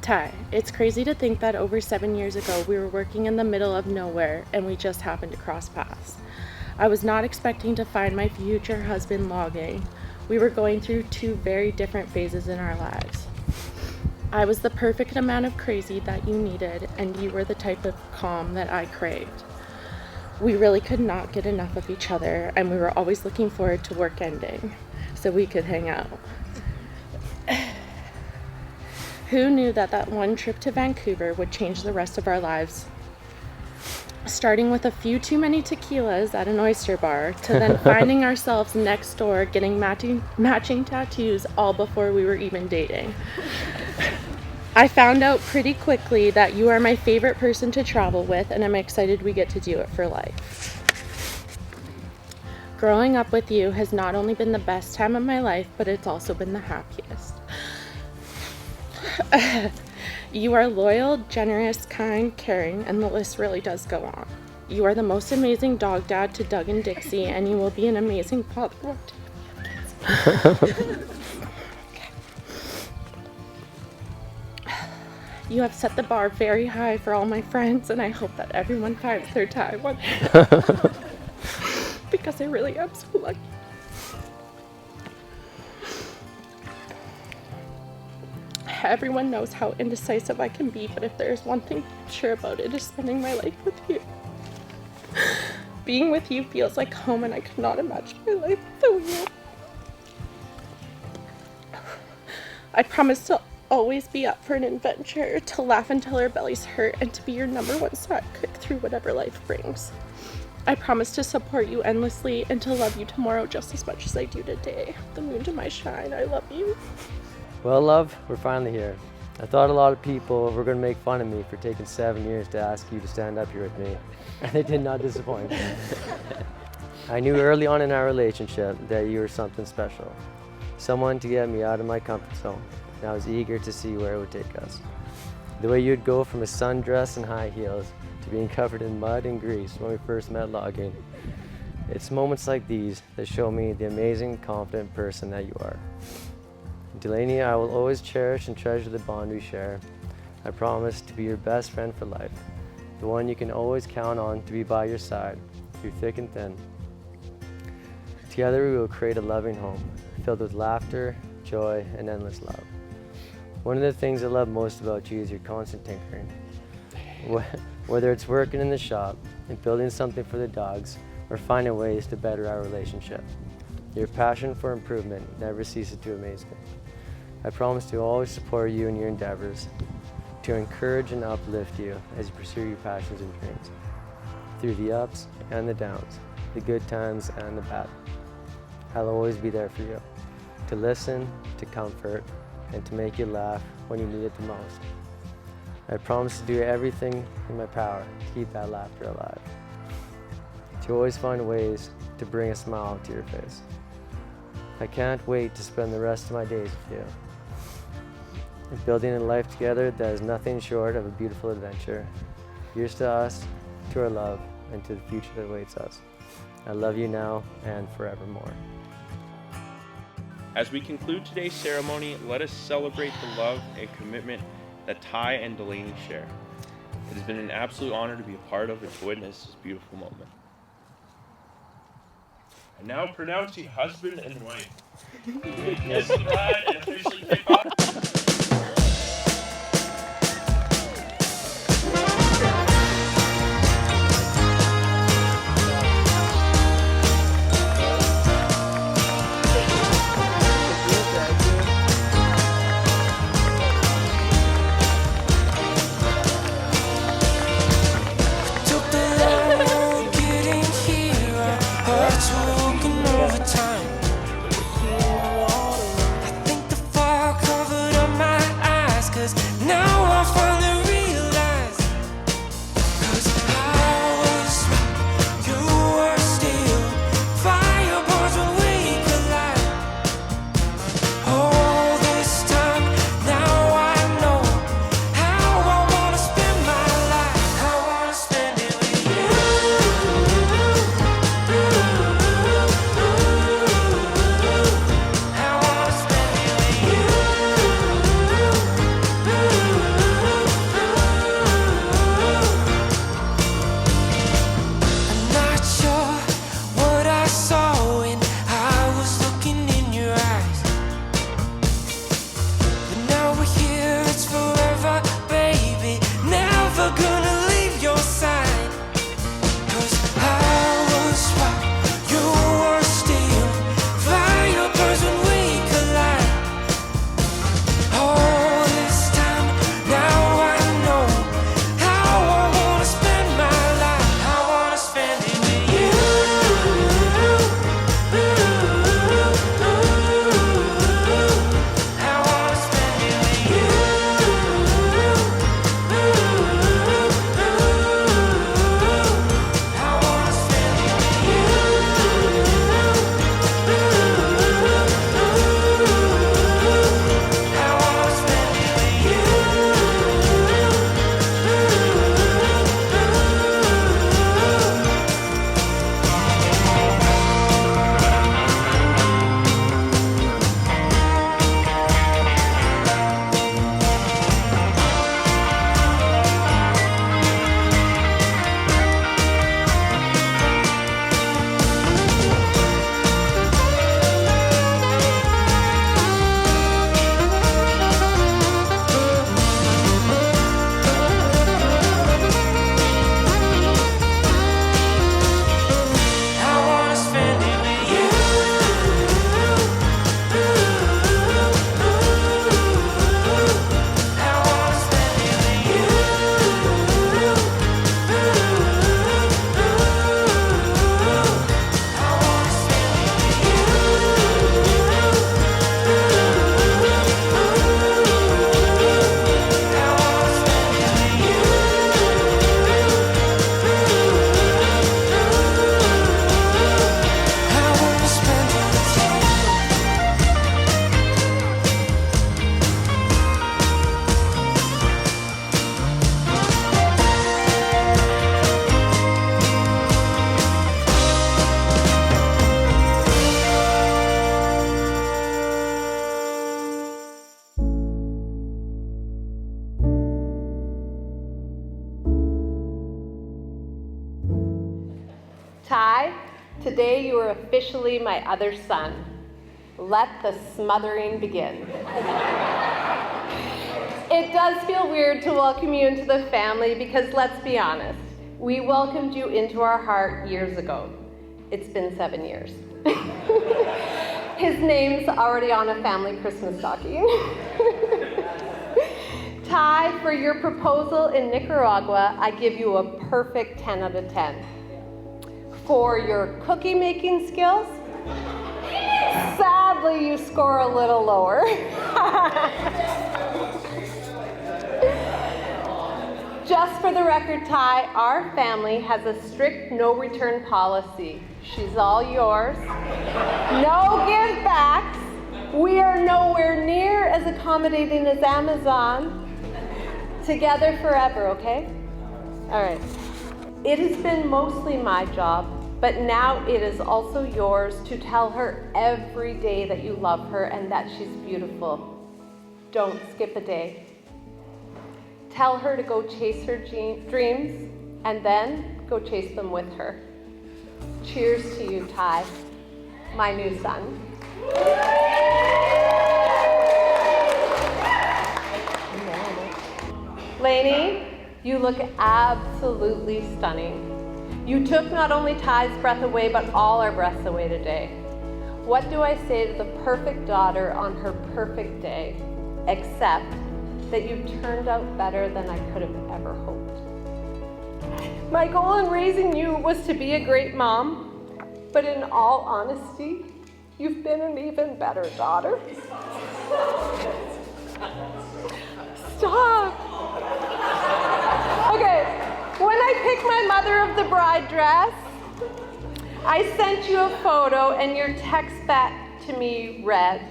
Ty, it's crazy to think that over 7 years ago we were working in the middle of nowhere and we just happened to cross paths. I was not expecting to find my future husband logging. We were going through two very different phases in our lives. I was the perfect amount of crazy that you needed, and you were the type of calm that I craved. We really could not get enough of each other, and we were always looking forward to work ending so we could hang out. Who knew that one trip to Vancouver would change the rest of our lives? Starting with a few too many tequilas at an oyster bar, to then finding ourselves next door getting matching tattoos all before we were even dating. I found out pretty quickly that you are my favorite person to travel with, and I'm excited we get to do it for life. Growing up with you has not only been the best time of my life, but it's also been the happiest. You are loyal, generous, kind, caring, and the list really does go on. You are the most amazing dog dad to Doug and Dixie, and you will be an amazing father one day. You have set the bar very high for all my friends, and I hope that everyone finds their Ty one day. Because I really am so lucky. Everyone knows how indecisive I can be, but if there's one thing I'm sure about, it is spending my life with you. Being with you feels like home, and I could not imagine my life without you. I promise to always be up for an adventure, to laugh until our bellies hurt, and to be your number one sidekick through whatever life brings. I promise to support you endlessly and to love you tomorrow just as much as I do today. The moon to my shine, I love you. Well, love, we're finally here. I thought a lot of people were going to make fun of me for taking 7 years to ask you to stand up here with me, and they did not disappoint. I knew early on in our relationship that you were something special, someone to get me out of my comfort zone, and I was eager to see where it would take us. The way you'd go from a sundress and high heels to being covered in mud and grease when we first met logging. It's moments like these that show me the amazing, confident person that you are. Delainey, I will always cherish and treasure the bond we share. I promise to be your best friend for life, the one you can always count on to be by your side, through thick and thin. Together we will create a loving home, filled with laughter, joy, and endless love. One of the things I love most about you is your constant tinkering. Whether it's working in the shop, and building something for the dogs, or finding ways to better our relationship. Your passion for improvement never ceases to amaze me. I promise to always support you in your endeavors, to encourage and uplift you as you pursue your passions and dreams, through the ups and the downs, the good times and the bad. I'll always be there for you, to listen, to comfort, and to make you laugh when you need it the most. I promise to do everything in my power to keep that laughter alive, to always find ways to bring a smile to your face. I can't wait to spend the rest of my days with you, and building a life together that is nothing short of a beautiful adventure. Here's to us, to our love, and to the future that awaits us. I love you now and forevermore. As we conclude today's ceremony, let us celebrate the love and commitment that Ty and Delainey share. It has been an absolute honor to be a part of and to witness this beautiful moment. I now pronounce you husband and wife. Kiss the bride and officially take off. I think the fog covered today you are officially my other son. Let the smothering begin. It does feel weird to welcome you into the family because, let's be honest, we welcomed you into our heart years ago. It's been 7 years. His name's already on a family Christmas stocking. Ty, for your proposal in Nicaragua, I give you a perfect 10 out of 10. For your cookie making skills, sadly you score a little lower. Just for the record, Ty, our family has a strict no return policy. She's all yours. No give backs. We are nowhere near as accommodating as Amazon. Together forever, okay? All right. It has been mostly my job, but now it is also yours to tell her every day that you love her and that she's beautiful. Don't skip a day. Tell her to go chase her dreams, and then go chase them with her. Cheers to you, Ty, my new son. Delainey, you look absolutely stunning. You took not only Ty's breath away, but all our breaths away today. What do I say to the perfect daughter on her perfect day, except that you turned out better than I could have ever hoped. My goal in raising you was to be a great mom, but in all honesty, you've been an even better daughter. Stop. Okay, when I picked my mother of the bride dress, I sent you a photo and your text back to me read,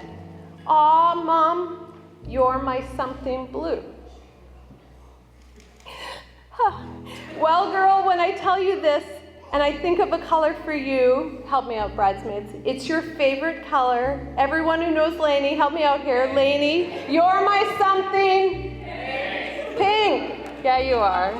"Aw, Mom, you're my something blue." Well, girl, when I tell you this and I think of a color for you, help me out, bridesmaids. It's your favorite color. Everyone who knows Delainey, help me out here. Delainey, you're my something. Pink. Yeah, you are.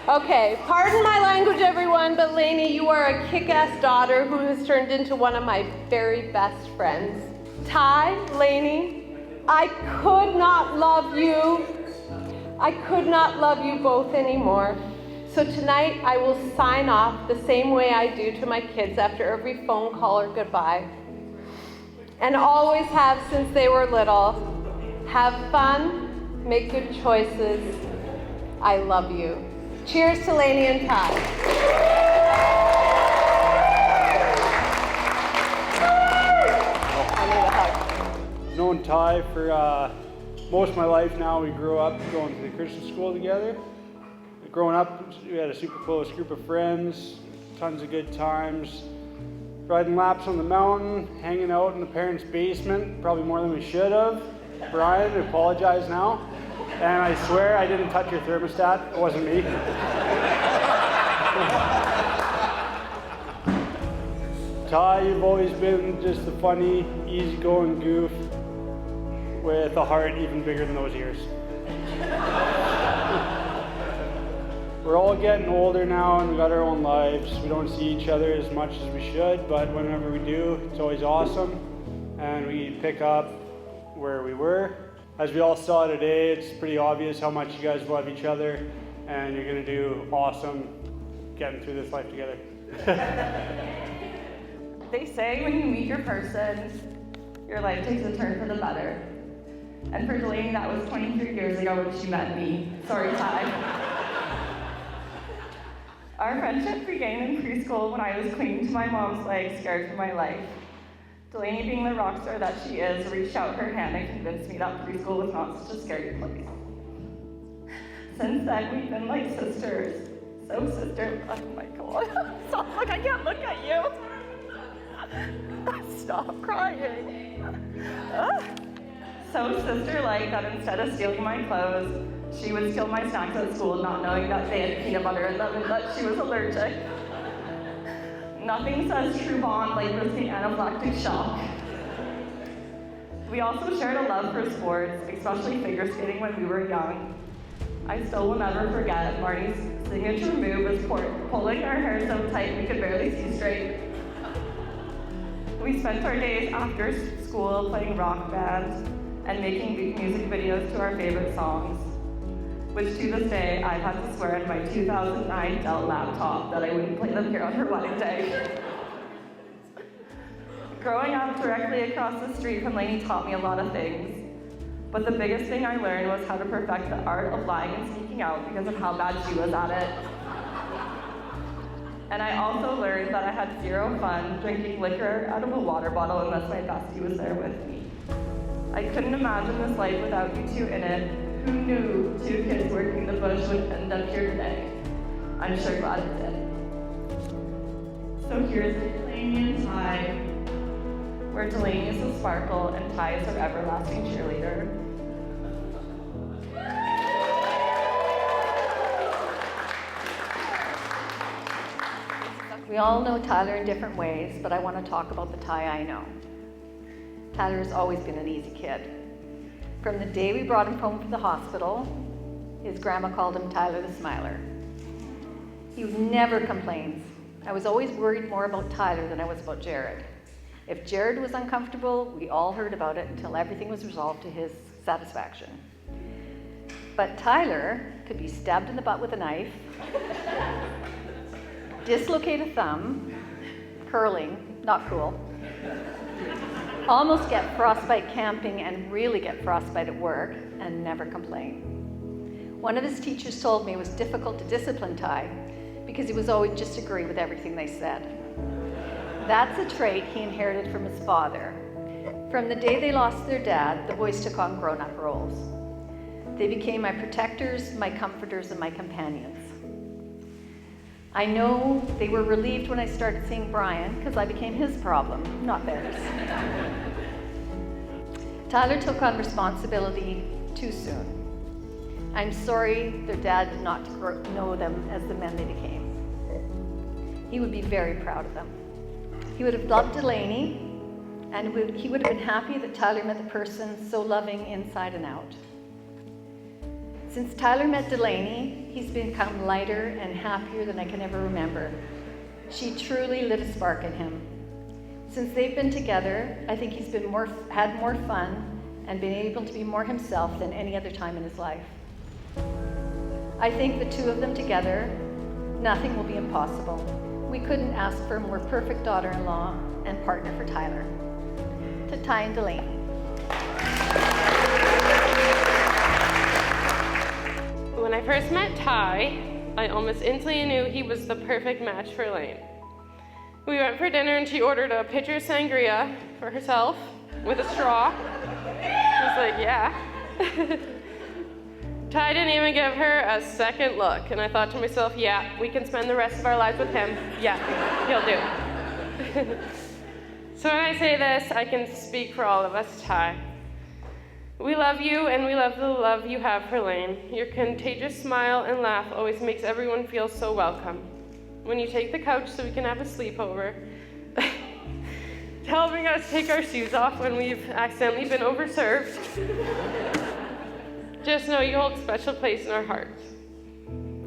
Okay, pardon my language, everyone, but Delainey, you are a kick-ass daughter who has turned into one of my very best friends. Ty, Delainey, I could not love you. I could not love you both anymore. So tonight I will sign off the same way I do to my kids after every phone call or goodbye. And always have since they were little. Have fun, make good choices. I love you. Cheers to Delainey and Ty. I need a hug. Known Ty for most of my life now. We grew up going to the Christian school together. Growing up, we had a super close group of friends, tons of good times, riding laps on the mountain, hanging out in the parents' basement, probably more than we should have. Brian, I apologize now. And I swear I didn't touch your thermostat. It wasn't me. Ty, you've always been just a funny, easygoing goof with a heart even bigger than those ears. We're all getting older now and we got our own lives. We don't see each other as much as we should, but whenever we do, it's always awesome. And we pick up where we were. As we all saw today, it's pretty obvious how much you guys love each other and you're gonna do awesome getting through this life together. They say when you meet your person, your life takes a turn for the better. And for Delainey, that was 23 years ago when she met me. Sorry, Ty. Our friendship began in preschool when I was clinging to my mom's leg, scared for my life. Delainey, being the rock star that she is, reached out her hand and convinced me that preschool was not such a scary place. Since then, we've been like sisters. So sister, oh my God. Stop, like I can't look at you. Stop crying. So sister-like that instead of stealing my clothes, she would steal my snacks at school, not knowing that they had peanut butter in them and that she was allergic. Nothing says true bond like risking anaphylactic shock. We also shared a love for sports, especially figure skating when we were young. I still will never forget Marty's signature move was pulling our hair so tight we could barely see straight. We spent our days after school playing rock bands and making music videos to our favorite songs, which to this day I've had to swear in my 2009 Dell laptop that I wouldn't play them here on her wedding day. Growing up directly across the street from Delainey taught me a lot of things, but the biggest thing I learned was how to perfect the art of lying and sneaking out because of how bad she was at it. And I also learned that I had zero fun drinking liquor out of a water bottle unless my bestie was there with me. I couldn't imagine this life without you two in it. Who knew 2 kids working the bush would end up here today? I'm sure glad it did. So here's Delainey and Ty, where Delainey is the sparkle and Ty is her everlasting cheerleader. We all know Tyler in different ways, but I want to talk about the Ty I know. Tyler has always been an easy kid. From the day we brought him home from the hospital, his grandma called him Tyler the Smiler. He never complains. I was always worried more about Tyler than I was about Jared. If Jared was uncomfortable, we all heard about it until everything was resolved to his satisfaction. But Tyler could be stabbed in the butt with a knife, dislocate a thumb, curling, not cool, almost get frostbite camping and really get frostbite at work and never complain. One of his teachers told me it was difficult to discipline Ty because he was always just agree with everything they said. That's a trait he inherited from his father. From the day they lost their dad, the boys took on grown-up roles. They became my protectors, my comforters, and my companions. I know they were relieved when I started seeing Brian because I became his problem, not theirs. Tyler took on responsibility too soon. I'm sorry their dad did not know them as the men they became. He would be very proud of them. He would have loved Delainey, and he would have been happy that Tyler met the person so loving inside and out. Since Tyler met Delainey, he's become lighter and happier than I can ever remember. She truly lit a spark in him. Since they've been together, I think he's had more fun and been able to be more himself than any other time in his life. I think the two of them together, nothing will be impossible. We couldn't ask for a more perfect daughter-in-law and partner for Tyler. To Ty and Delainey. When I first met Ty, I almost instantly knew he was the perfect match for Elaine. We went for dinner and she ordered a pitcher of sangria for herself with a straw. I was like, yeah. Ty didn't even give her a second look, and I thought to myself, yeah, we can spend the rest of our lives with him. Yeah, he'll do. So when I say this, I can speak for all of us, Ty. We love you, and we love the love you have for Elaine. Your contagious smile and laugh always makes everyone feel so welcome. When you take the couch so we can have a sleepover, helping us take our shoes off when we've accidentally been overserved. Just know you hold a special place in our hearts.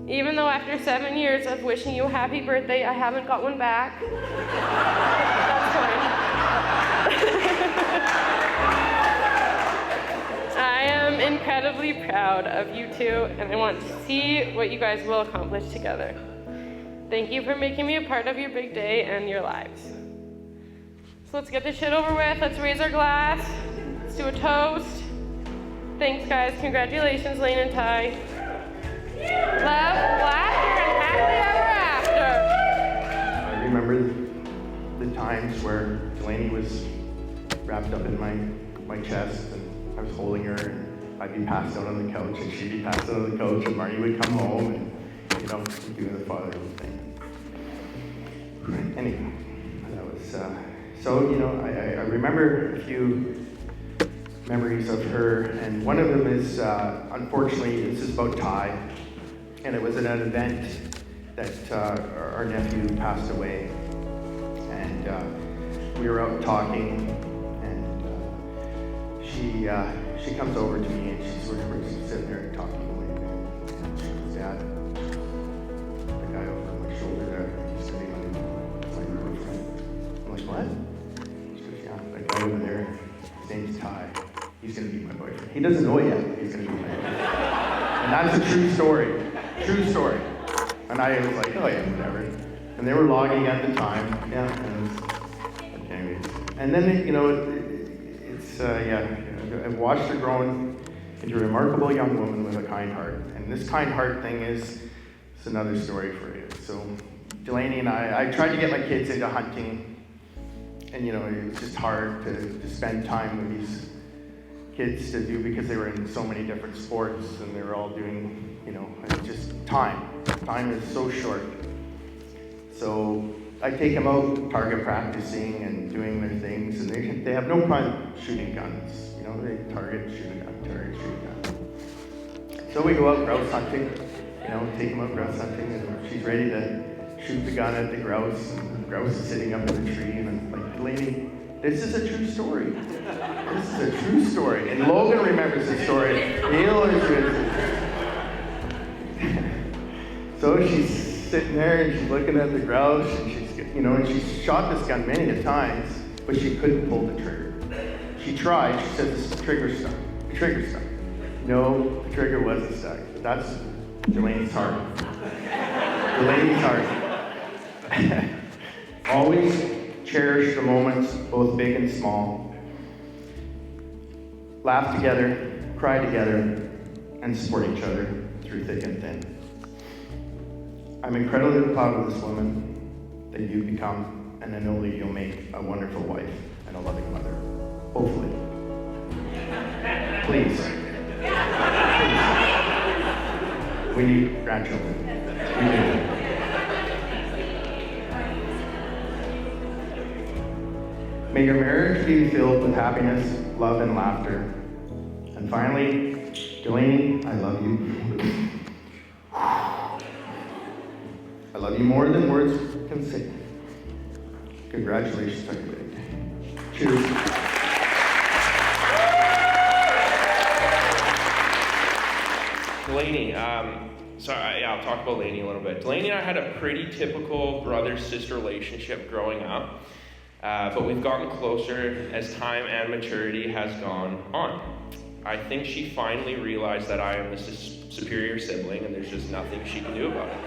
Even though after 7 years of wishing you a happy birthday, I haven't got one back, that's fine. I am incredibly proud of you two, and I want to see what you guys will accomplish together. Thank you for making me a part of your big day and your lives. So let's get this shit over with. Let's raise our glass. Let's do a toast. Thanks, guys. Congratulations, Lane and Ty. Love, laughter, and happily ever after. I remember the times where Delainey was wrapped up in my chest, and I was holding her, and I'd be passed out on the couch, and she'd be passed out on the couch, and Marty would come home, and, you know, do the fatherly thing. Anyway, that was, so, you know, I remember a few memories of her, and one of them is, unfortunately, this is about Ty, and it was at an event that our nephew passed away, and we were out talking, and she comes over to me, and we're sitting there talking away, and she goes, Dad, the guy over my shoulder there, he's sitting on my girlfriend. I'm like, what? he's going to be my boyfriend. He doesn't know it yet, but he's going to be my boyfriend. And that's a true story. True story. And I was like, oh yeah, whatever. And they were logging at the time. Yeah. And anyways. And then, you know, I've watched her growing into a remarkable young woman with a kind heart. And this kind heart thing is another story for you. So Delainey and I tried to get my kids into hunting. And, you know, it was just hard to spend time with these kids to do because they were in so many different sports and they were all doing, you know, just time. Time is so short. So I take them out target practicing and doing their things, and they have no problem shooting guns. You know, they target, shoot a gun, target, shoot a gun. So we go out grouse hunting, you know, take them out grouse hunting, and she's ready to shoot the gun at the grouse, and the grouse is sitting up in the tree, and I'm like, Delainey, this is a true story. This is a true story. And Logan remembers the story. He always remembers it. So she's sitting there and she's looking at the grouse, and she's, you know, and she's shot this gun many a times, but she couldn't pull the trigger. She tried. She said the trigger stuck. The trigger stuck. No, the trigger wasn't stuck. That's Delainey's heart. Delainey's heart. Always cherish the moments, both big and small. Laugh together, cry together, and support each other through thick and thin. I'm incredibly proud of this woman that you've become, and I know that you'll make a wonderful wife and a loving mother. Hopefully. Please. Please. We need grandchildren. We do. May your marriage be filled with happiness, love, and laughter. And finally, Delainey, I love you. I love you more than words can say. Congratulations on your wedding day. Cheers. Delainey, I'll talk about Delainey a little bit. Delainey and I had a pretty typical brother-sister relationship growing up, but we've gotten closer as time and maturity has gone on. I think she finally realized that I am the superior sibling, and there's just nothing she can do about it.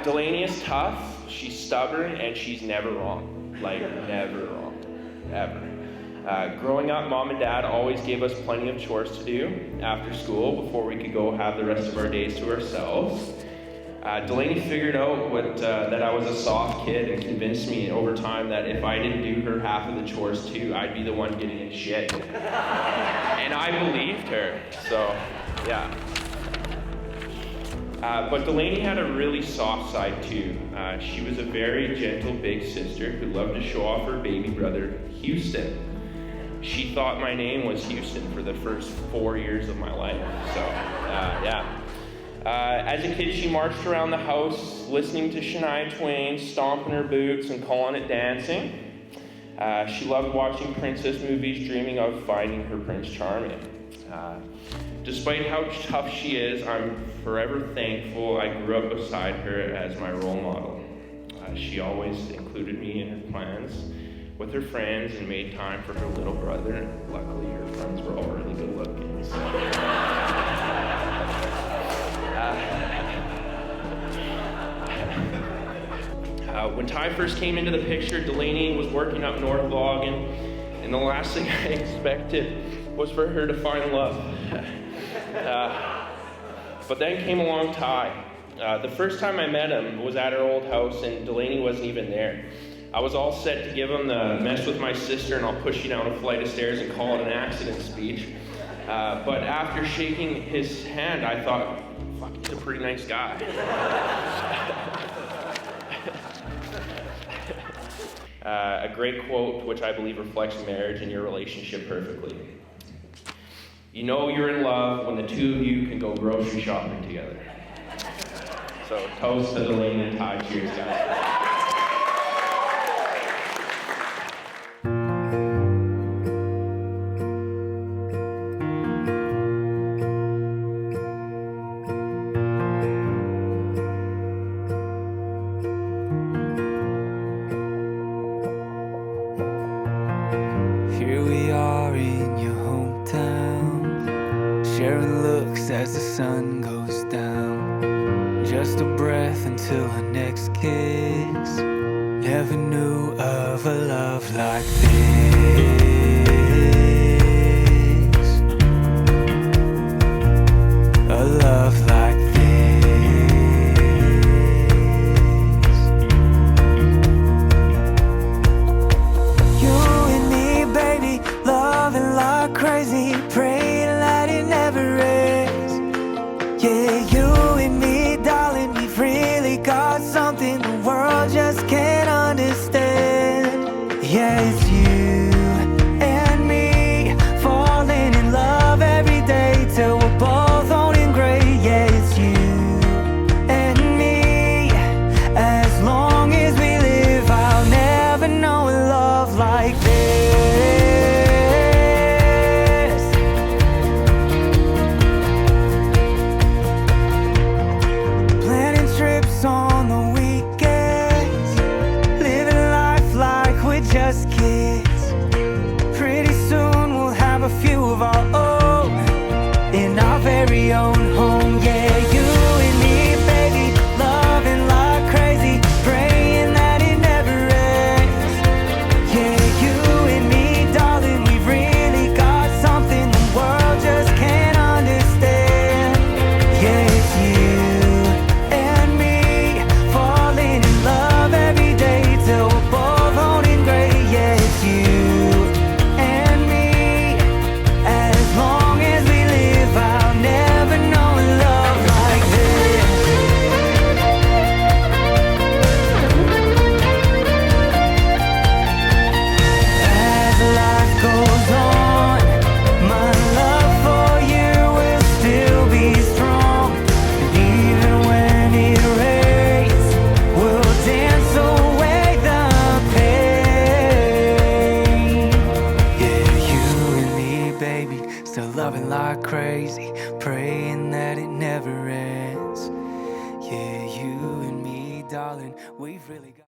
Delainey is tough, she's stubborn, and she's never wrong. Like, never wrong. Ever. Growing up, Mom and Dad always gave us plenty of chores to do after school before we could go have the rest of our days to ourselves. Delainey figured out that I was a soft kid and convinced me over time that if I didn't do her half of the chores too, I'd be the one getting in shit. And I believed her, so yeah. But Delainey had a really soft side too. She was a very gentle big sister who loved to show off her baby brother, Houston. She thought my name was Houston for the first 4 years of my life, so yeah. As a kid, she marched around the house listening to Shania Twain, stomping her boots and calling it dancing. She loved watching princess movies, dreaming of finding her Prince Charming. Despite how tough she is, I'm forever thankful I grew up beside her as my role model. She always included me in her plans with her friends and made time for her little brother. Luckily, her friends were all really good looking. So. When Ty first came into the picture, Delainey was working up North Logan, and the last thing I expected was for her to find love. But then came along Ty. The first time I met him was at our old house, and Delainey wasn't even there. I was all set to give him the mess with my sister and I'll push you down a flight of stairs and call it an accident speech. But after shaking his hand, I thought, fuck, he's a pretty nice guy. A great quote, which I believe reflects marriage and your relationship perfectly. You know you're in love when the two of you can go grocery shopping together. So toast to Delainey and Ty. Cheers, guys. fades as the sun goes down. Just a breath until our next kiss. Never knew of a love like this. A love like this. You and me, baby, loving like crazy, praying that it never ends. Yeah, you and me, darling, we've really got something the world just can't understand. Yeah, it's you and me, falling in love every day till we're both owning gray. Yeah, it's you and me, as long as we live, I'll never know a love like this. Planning trips on the weekends, living life like we're just kids. Pretty soon we'll have a few of our own in our very own home. Yeah, you and me, baby, loving like crazy, praying that it never ends. Yeah, you and me, darling, we've really got something the world just can't understand. Yeah, it's you and me, falling in love every day till we're both owning gray. Yeah, it's you and me, as long as we live, I'll never know a love like this. As life goes on, my love for you will still be strong. And even when it rains, we'll dance away the pain. Yeah, you and me, baby, still loving like crazy, praying that it never ends. Yeah, you and me, darling, we've really got